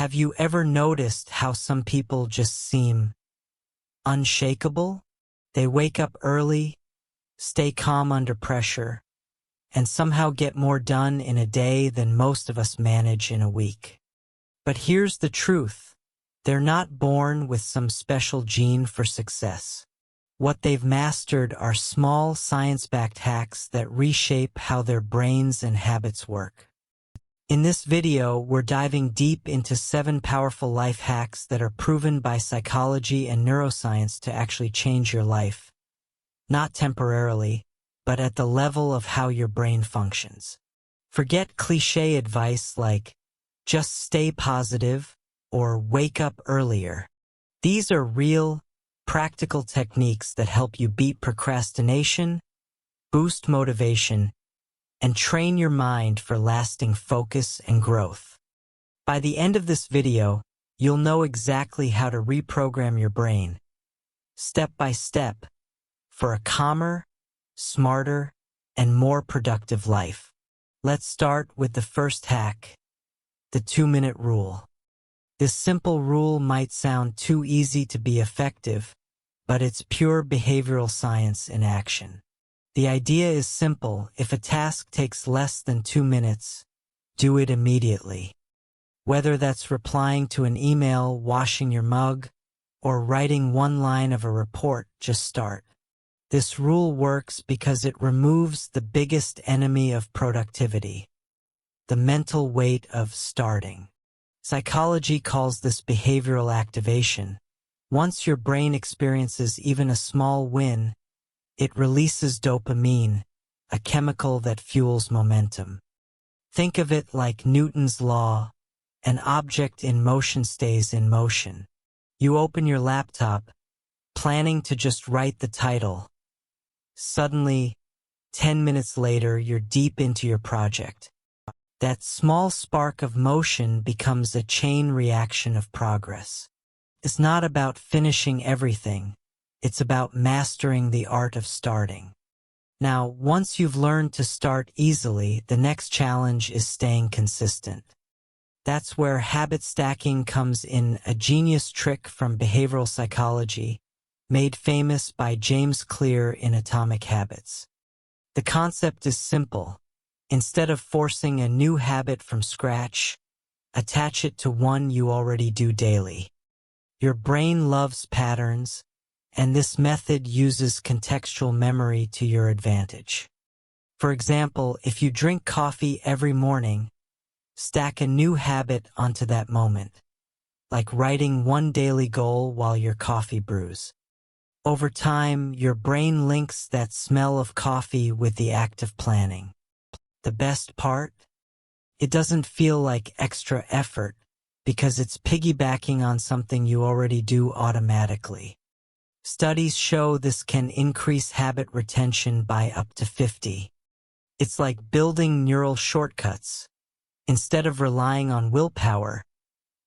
Have you ever noticed how some people just seem unshakable? They wake up early, stay calm under pressure, and somehow get more done in a day than most of us manage in a week. But here's the truth. They're not born with some special gene for success. What they've mastered are small science-backed hacks that reshape how their brains and habits work. In this video, we're diving deep into 7 powerful life hacks that are proven by psychology and neuroscience to actually change your life. Not temporarily, but at the level of how your brain functions. Forget cliché advice like, just stay positive or wake up earlier. These are real, practical techniques that help you beat procrastination, boost motivation, and train your mind for lasting focus and growth. By the end of this video, you'll know exactly how to reprogram your brain, step by step, for a calmer, smarter, and more productive life. Let's start with the first hack, the 2-minute rule. This simple rule might sound too easy to be effective, but it's pure behavioral science in action. The idea is simple. If a task takes less than 2 minutes, do it immediately. Whether that's replying to an email, washing your mug, or writing one line of a report, just start. This rule works because it removes the biggest enemy of productivity, the mental weight of starting. Psychology calls this behavioral activation. Once your brain experiences even a small win, it releases dopamine, a chemical that fuels momentum. Think of it like Newton's law. An object in motion stays in motion. You open your laptop, planning to just write the title. Suddenly, 10 minutes later, you're deep into your project. That small spark of motion becomes a chain reaction of progress. It's not about finishing everything. It's about mastering the art of starting. Now, once you've learned to start easily, the next challenge is staying consistent. That's where habit stacking comes in, a genius trick from behavioral psychology, made famous by James Clear in Atomic Habits. The concept is simple. Instead of forcing a new habit from scratch, attach it to one you already do daily. Your brain loves patterns, and this method uses contextual memory to your advantage. For example, if you drink coffee every morning, stack a new habit onto that moment, like writing one daily goal while your coffee brews. Over time, your brain links that smell of coffee with the act of planning. The best part? It doesn't feel like extra effort because it's piggybacking on something you already do automatically. Studies show this can increase habit retention by up to 50. It's like building neural shortcuts. Instead of relying on willpower,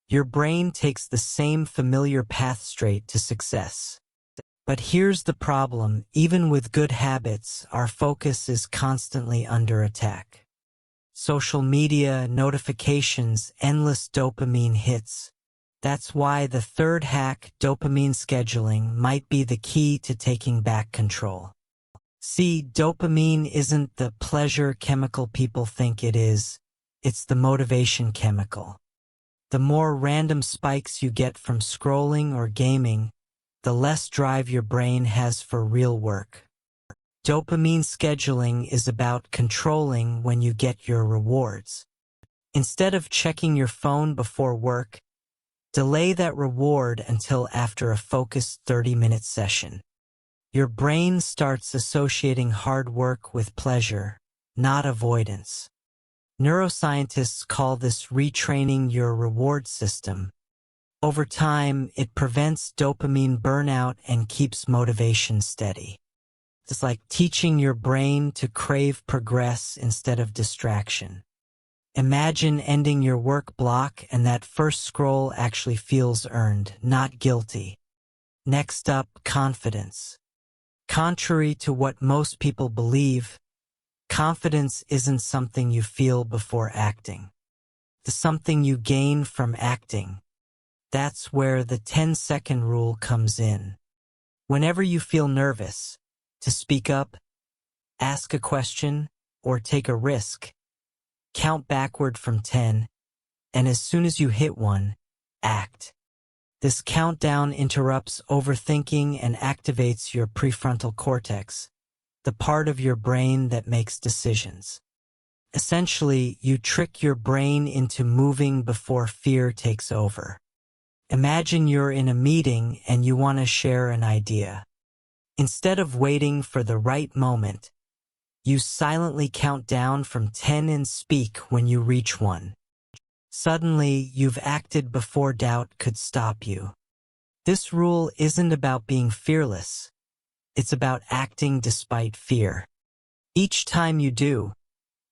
your brain takes the same familiar path straight to success. But here's the problem. Even with good habits, our focus is constantly under attack. Social media, notifications, endless dopamine hits. That's why the third hack, dopamine scheduling, might be the key to taking back control. See, dopamine isn't the pleasure chemical people think it is. It's the motivation chemical. The more random spikes you get from scrolling or gaming, the less drive your brain has for real work. Dopamine scheduling is about controlling when you get your rewards. Instead of checking your phone before work, delay that reward until after a focused 30-minute session. Your brain starts associating hard work with pleasure, not avoidance. Neuroscientists call this retraining your reward system. Over time, it prevents dopamine burnout and keeps motivation steady. It's like teaching your brain to crave progress instead of distraction. Imagine ending your work block and that first scroll actually feels earned, not guilty. Next up, confidence. Contrary to what most people believe, confidence isn't something you feel before acting. the something you gain from acting. That's where the 10-second rule comes in. Whenever you feel nervous, to speak up, ask a question, or take a risk, count backward from 10, and as soon as you hit 1, act. This countdown interrupts overthinking and activates your prefrontal cortex, the part of your brain that makes decisions. Essentially, you trick your brain into moving before fear takes over. Imagine you're in a meeting and you want to share an idea. Instead of waiting for the right moment, you silently count down from 10 and speak when you reach 1. Suddenly, you've acted before doubt could stop you. This rule isn't about being fearless. It's about acting despite fear. Each time you do,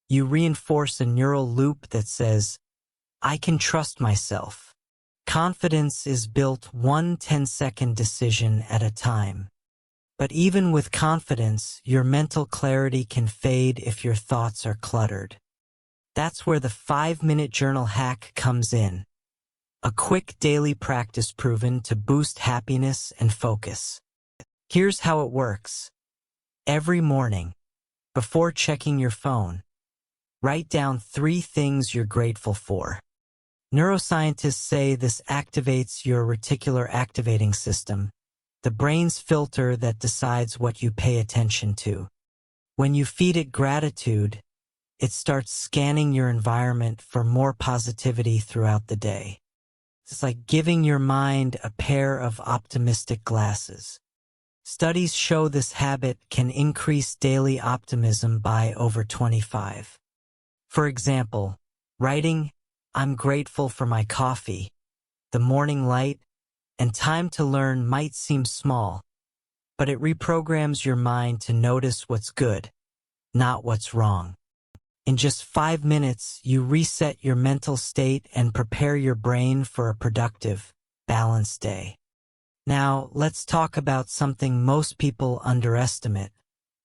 you reinforce a neural loop that says, I can trust myself. Confidence is built one 10-second decision at a time. But even with confidence, your mental clarity can fade if your thoughts are cluttered. That's where the 5-minute journal hack comes in. A quick daily practice proven to boost happiness and focus. Here's how it works. Every morning, before checking your phone, write down 3 things you're grateful for. Neuroscientists say this activates your reticular activating system, the brain's filter that decides what you pay attention to. When you feed it gratitude, it starts scanning your environment for more positivity throughout the day. It's like giving your mind a pair of optimistic glasses. Studies show this habit can increase daily optimism by over 25. For example, writing, I'm grateful for my coffee, the morning light, and time to learn might seem small, but it reprograms your mind to notice what's good, not what's wrong. In just 5 minutes, you reset your mental state and prepare your brain for a productive, balanced day. Now, let's talk about something most people underestimate,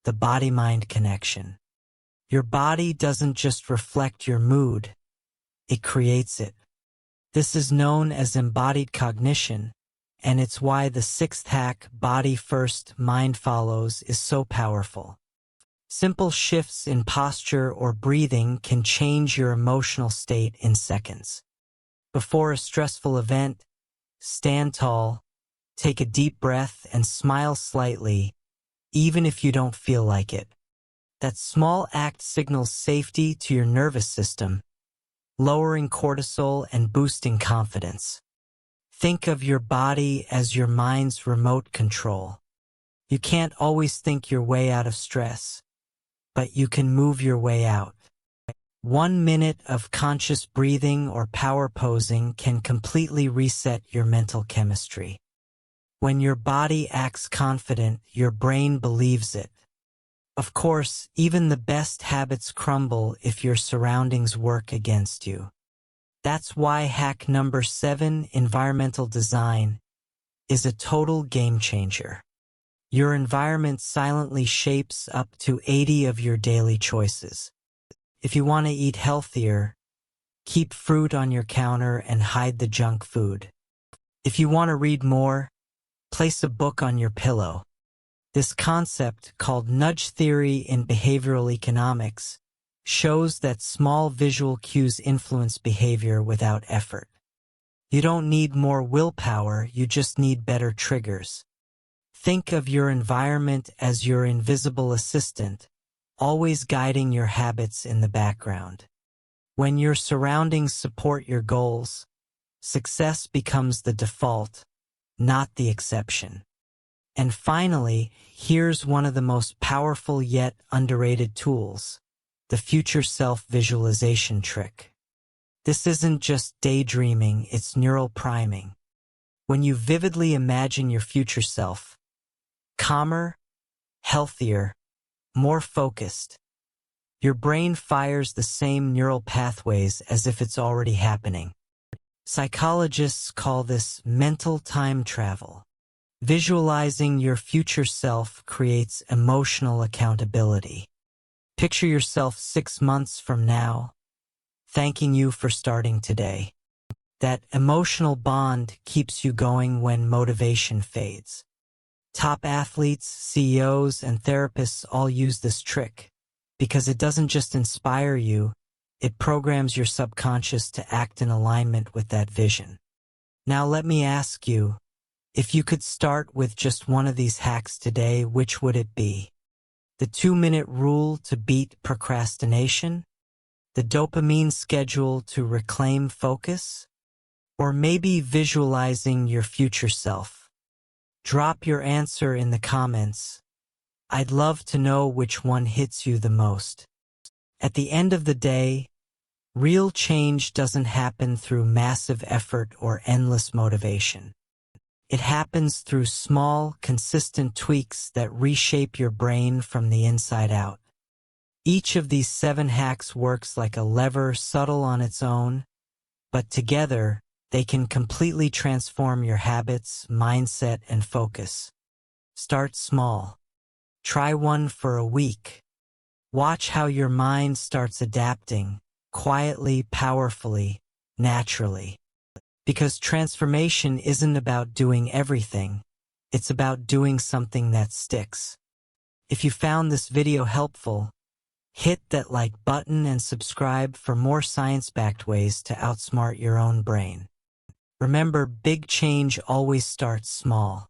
the body-mind connection. Your body doesn't just reflect your mood, it creates it. This is known as embodied cognition, and it's why the 6th hack, Body First, Mind Follows, is so powerful. Simple shifts in posture or breathing can change your emotional state in seconds. Before a stressful event, stand tall, take a deep breath, and smile slightly, even if you don't feel like it. That small act signals safety to your nervous system, lowering cortisol and boosting confidence. Think of your body as your mind's remote control. You can't always think your way out of stress, but you can move your way out. 1 minute of conscious breathing or power posing can completely reset your mental chemistry. When your body acts confident, your brain believes it. Of course, even the best habits crumble if your surroundings work against you. That's why hack number 7, environmental design, is a total game changer. Your environment silently shapes up to 80 of your daily choices. If you want to eat healthier, keep fruit on your counter and hide the junk food. If you want to read more, place a book on your pillow. This concept, called nudge theory in behavioral economics, shows that small visual cues influence behavior without effort. You don't need more willpower, you just need better triggers. Think of your environment as your invisible assistant, always guiding your habits in the background. When your surroundings support your goals, success becomes the default, not the exception. And finally, here's one of the most powerful yet underrated tools, the future self-visualization trick. This isn't just daydreaming, it's neural priming. When you vividly imagine your future self, calmer, healthier, more focused, your brain fires the same neural pathways as if it's already happening. Psychologists call this mental time travel. Visualizing your future self creates emotional accountability. Picture yourself 6 months from now. thanking you for starting today. That emotional bond keeps you going when motivation fades. Top athletes, CEOs, and therapists all use this trick because it doesn't just inspire you, it programs your subconscious to act in alignment with that vision. Now let me ask you, if you could start with just one of these hacks today, which would it be? The 2-minute rule to beat procrastination? The dopamine schedule to reclaim focus? Or maybe visualizing your future self? Drop your answer in the comments. I'd love to know which one hits you the most. At the end of the day, real change doesn't happen through massive effort or endless motivation. It happens through small, consistent tweaks that reshape your brain from the inside out. Each of these 7 hacks works like a lever, subtle on its own, but together, they can completely transform your habits, mindset, and focus. Start small. Try one for a week. Watch how your mind starts adapting, quietly, powerfully, naturally. Because transformation isn't about doing everything, it's about doing something that sticks. If you found this video helpful, hit that like button and subscribe for more science-backed ways to outsmart your own brain. Remember, big change always starts small.